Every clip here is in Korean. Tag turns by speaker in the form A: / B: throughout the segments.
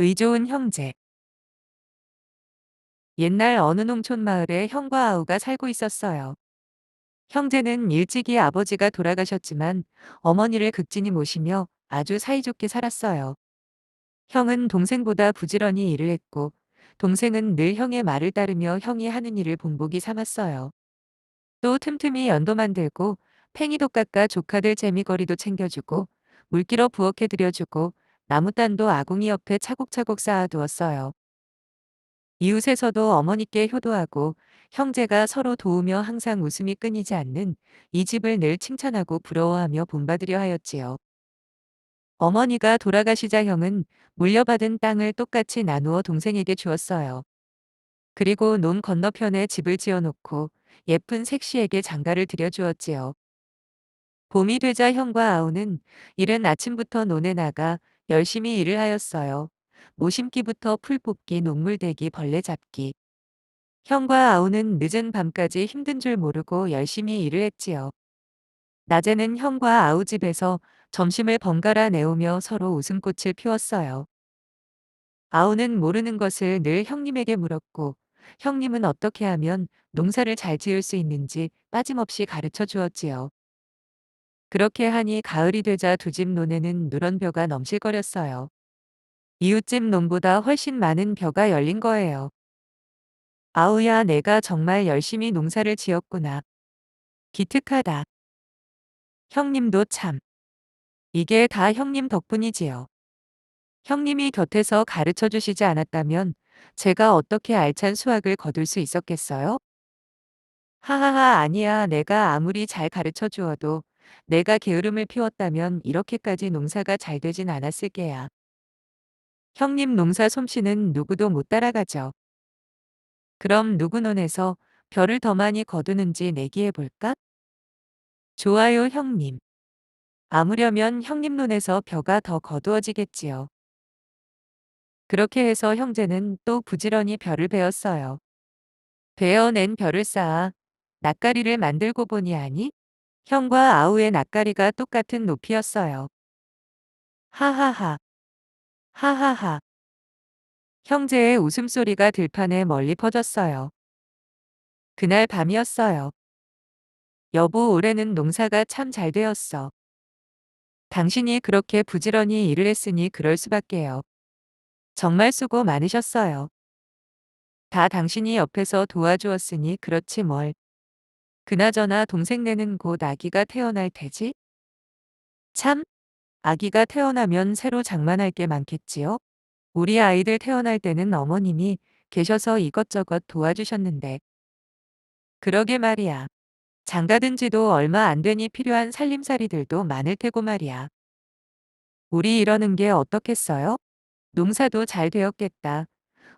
A: 의좋은 형제. 옛날 어느 농촌 마을에 형과 아우가 살고 있었어요. 형제는 일찍이 아버지가 돌아가셨지만 어머니를 극진히 모시며 아주 사이좋게 살았어요. 형은 동생보다 부지런히 일을 했고, 동생은 늘 형의 말을 따르며 형이 하는 일을 본보기 삼았어요. 또 틈틈이 연도 만들고, 팽이도 깎아 조카들 재미거리도 챙겨주고, 물기러 부엌에 들여주고, 나무단도 아궁이 옆에 차곡차곡 쌓아두었어요. 이웃에서도 어머니께 효도하고 형제가 서로 도우며 항상 웃음이 끊이지 않는 이 집을 늘 칭찬하고 부러워하며 본받으려 하였지요. 어머니가 돌아가시자 형은 물려받은 땅을 똑같이 나누어 동생에게 주었어요. 그리고 논 건너편에 집을 지어놓고 예쁜 색시에게 장가를 들여주었지요. 봄이 되자 형과 아우는 이른 아침부터 논에 나가 열심히 일을 하였어요. 모심기부터 풀 뽑기, 녹물 대기, 벌레 잡기. 형과 아우는 늦은 밤까지 힘든 줄 모르고 열심히 일을 했지요. 낮에는 형과 아우 집에서 점심을 번갈아 내오며 서로 웃음꽃을 피웠어요. 아우는 모르는 것을 늘 형님에게 물었고, 형님은 어떻게 하면 농사를 잘 지을 수 있는지 빠짐없이 가르쳐 주었지요. 그렇게 하니 가을이 되자 두 집 논에는 누런 벼가 넘실거렸어요. 이웃집 논보다 훨씬 많은 벼가 열린 거예요. 아우야, 내가 정말 열심히 농사를 지었구나. 기특하다. 형님도 참. 이게 다 형님 덕분이지요. 형님이 곁에서 가르쳐 주시지 않았다면 제가 어떻게 알찬 수확을 거둘 수 있었겠어요? 하하하, 아니야. 내가 아무리 잘 가르쳐 주어도 내가 게으름을 피웠다면 이렇게까지 농사가 잘 되진 않았을 게야. 형님 농사 솜씨는 누구도 못 따라가죠. 그럼 누구 눈에서 별을 더 많이 거두는지 내기해 볼까? 좋아요, 형님. 아무려면 형님 눈에서 벼가 더 거두어지겠지요. 그렇게 해서 형제는 또 부지런히 벼를 베었어요. 베어낸 벼를 쌓아 낫가리를 만들고 보니 아니, 형과 아우의 낫가리가 똑같은 높이였어요. 하하하, 하하하. 형제의 웃음소리가 들판에 멀리 퍼졌어요. 그날 밤이었어요. 여보, 올해는 농사가 참 잘 되었어. 당신이 그렇게 부지런히 일을 했으니 그럴 수밖에요. 정말 수고 많으셨어요. 다 당신이 옆에서 도와주었으니 그렇지 뭘. 그나저나 동생네는 곧 아기가 태어날 테지? 참, 아기가 태어나면 새로 장만할 게 많겠지요? 우리 아이들 태어날 때는 어머님이 계셔서 이것저것 도와주셨는데. 그러게 말이야. 장가든 지도 얼마 안 되니 필요한 살림살이들도 많을 테고 말이야. 우리 이러는 게 어떻겠어요? 농사도 잘 되었겠다.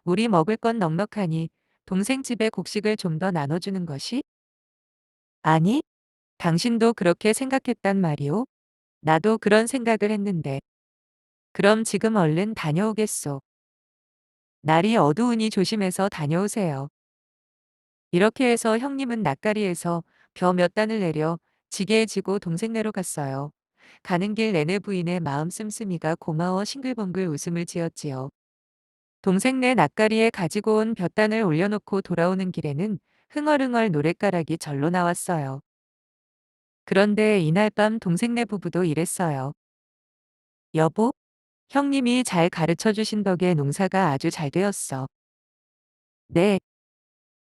A: 우리 먹을 건 넉넉하니 동생 집에 곡식을 좀 더 나눠주는 것이? 아니, 당신도 그렇게 생각했단 말이오? 나도 그런 생각을 했는데. 그럼 지금 얼른 다녀오겠소. 날이 어두우니 조심해서 다녀오세요. 이렇게 해서 형님은 낯가리에서 벼 몇 단을 내려 지게에 지고 동생네로 갔어요. 가는 길 내내 부인의 마음 씀씀이가 고마워 싱글벙글 웃음을 지었지요. 동생네 낯가리에 가지고 온 볕단을 올려놓고 돌아오는 길에는 흥얼흥얼 노랫가락이 절로 나왔어요. 그런데 이날 밤 동생네 부부도 이랬어요. 여보, 형님이 잘 가르쳐 주신 덕에 농사가 아주 잘 되었어. 네,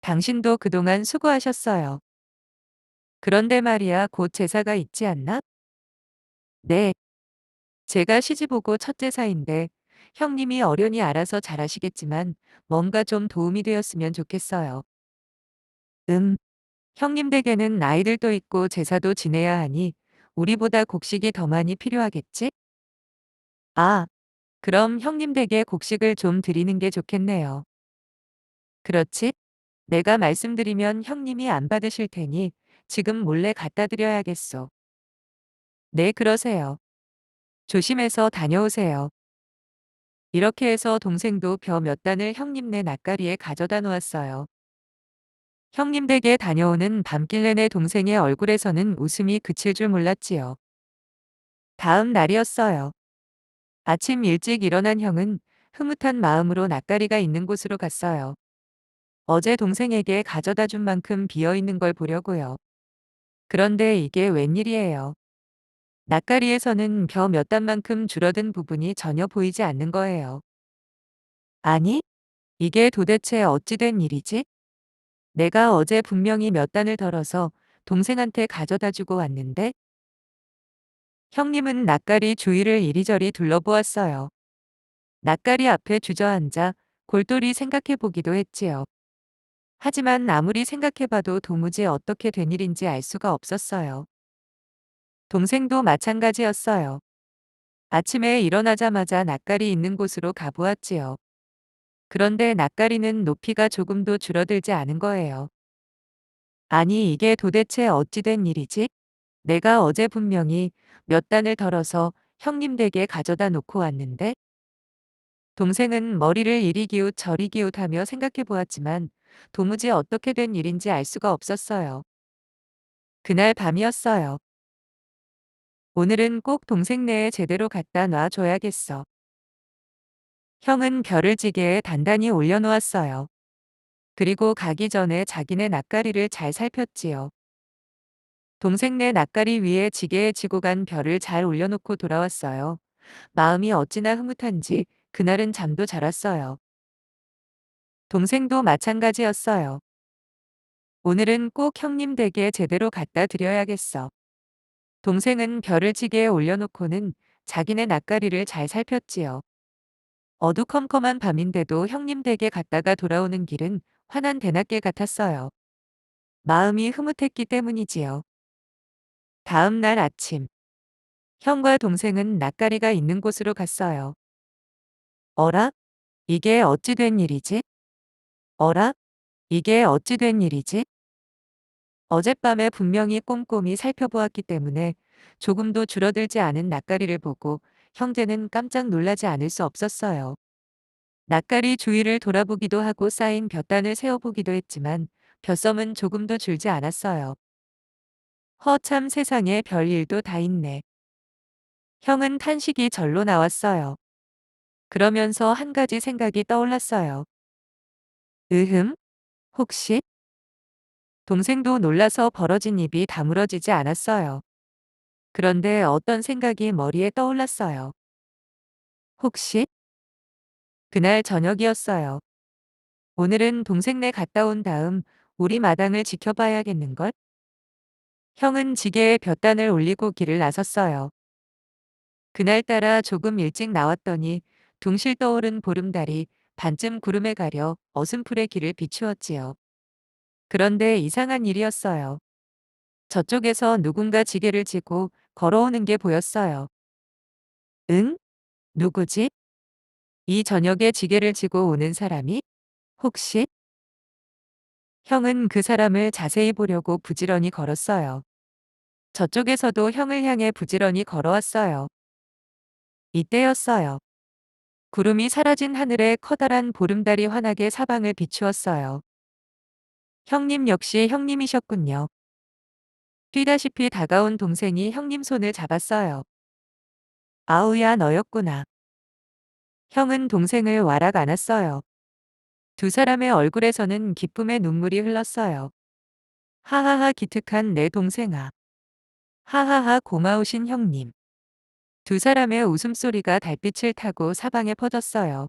A: 당신도 그동안 수고하셨어요. 그런데 말이야, 곧 제사가 있지 않나? 네, 제가 시집오고 첫 제사인데 형님이 어련히 알아서 잘하시겠지만 뭔가 좀 도움이 되었으면 좋겠어요. 음, 형님 댁에는 아이들도 있고 제사도 지내야 하니 우리보다 곡식이 더 많이 필요하겠지? 아, 그럼 형님 댁에 곡식을 좀 드리는 게 좋겠네요. 그렇지? 내가 말씀드리면 형님이 안 받으실 테니 지금 몰래 갖다 드려야겠소. 네, 그러세요. 조심해서 다녀오세요. 이렇게 해서 동생도 벼 몇 단을 형님네 낯가리에 가져다 놓았어요. 형님 댁에 다녀오는 밤길 내내 동생의 얼굴에서는 웃음이 그칠 줄 몰랐지요. 다음 날이었어요. 아침 일찍 일어난 형은 흐뭇한 마음으로 낯가리가 있는 곳으로 갔어요. 어제 동생에게 가져다 준 만큼 비어 있는 걸 보려고요. 그런데 이게 웬일이에요. 낯가리에서는 벼 몇 단만큼 줄어든 부분이 전혀 보이지 않는 거예요. 아니, 이게 도대체 어찌 된 일이지? 내가 어제 분명히 몇 단을 덜어서 동생한테 가져다 주고 왔는데 형님은 낯가리 주위를 이리저리 둘러보았어요. 낯가리 앞에 주저앉아 골똘히 생각해 보기도 했지요. 하지만 아무리 생각해봐도 도무지 어떻게 된 일인지 알 수가 없었어요. 동생도 마찬가지였어요. 아침에 일어나자마자 낯가리 있는 곳으로 가보았지요. 그런데 낯가리는 높이가 조금도 줄어들지 않은 거예요. 아니, 이게 도대체 어찌 된 일이지? 내가 어제 분명히 몇 단을 덜어서 형님 댁에 가져다 놓고 왔는데 동생은 머리를 이리 기웃 저리 기웃하며 생각해 보았지만 도무지 어떻게 된 일인지 알 수가 없었어요. 그날 밤이었어요. 오늘은 꼭 동생네에 제대로 갖다 놔줘야겠어. 형은 별을 지게에 단단히 올려놓았어요. 그리고 가기 전에 자기네 낯가리를 잘 살폈지요. 동생네 낯가리 위에 지게에 지고 간 별을 잘 올려놓고 돌아왔어요. 마음이 어찌나 흐뭇한지 그날은 잠도 잘 왔어요. 동생도 마찬가지였어요. 오늘은 꼭 형님 댁에 제대로 갖다 드려야겠어. 동생은 별을 지게에 올려놓고는 자기네 낯가리를 잘 살폈지요. 어두컴컴한 밤인데도 형님 댁에 갔다가 돌아오는 길은 환한 대낮길 같았어요. 마음이 흐뭇했기 때문이지요. 다음 날 아침, 형과 동생은 낯가리가 있는 곳으로 갔어요. 어라? 이게 어찌 된 일이지? 어라? 이게 어찌 된 일이지? 어젯밤에 분명히 꼼꼼히 살펴보았기 때문에 조금도 줄어들지 않은 낯가리를 보고 형제는 깜짝 놀라지 않을 수 없었어요. 낯가리 주위를 돌아보기도 하고 쌓인 볕단을 세어보기도 했지만 볕섬은 조금도 줄지 않았어요. 허참 세상에 별일도 다 있네. 형은 탄식이 절로 나왔어요. 그러면서 한 가지 생각이 떠올랐어요. 으흠? 혹시? 동생도 놀라서 벌어진 입이 다물어지지 않았어요. 그런데 어떤 생각이 머리에 떠올랐어요. 혹시? 그날 저녁이었어요. 오늘은 동생네 갔다 온 다음 우리 마당을 지켜봐야겠는걸? 형은 지게에 볕단을 올리고 길을 나섰어요. 그날따라 조금 일찍 나왔더니 둥실 떠오른 보름달이 반쯤 구름에 가려 어슴풀의 길을 비추었지요. 그런데 이상한 일이었어요. 저쪽에서 누군가 지게를 지고 걸어오는 게 보였어요. 응? 누구지? 이 저녁에 지게를 지고 오는 사람이? 혹시? 형은 그 사람을 자세히 보려고 부지런히 걸었어요. 저쪽에서도 형을 향해 부지런히 걸어왔어요. 이때였어요. 구름이 사라진 하늘에 커다란 보름달이 환하게 사방을 비추었어요. 형님 역시 형님이셨군요. 뛰다시피 다가온 동생이 형님 손을 잡았어요. 아우야 너였구나. 형은 동생을 와락 안았어요. 두 사람의 얼굴에서는 기쁨의 눈물이 흘렀어요. 하하하 기특한 내 동생아. 하하하 고마우신 형님. 두 사람의 웃음소리가 달빛을 타고 사방에 퍼졌어요.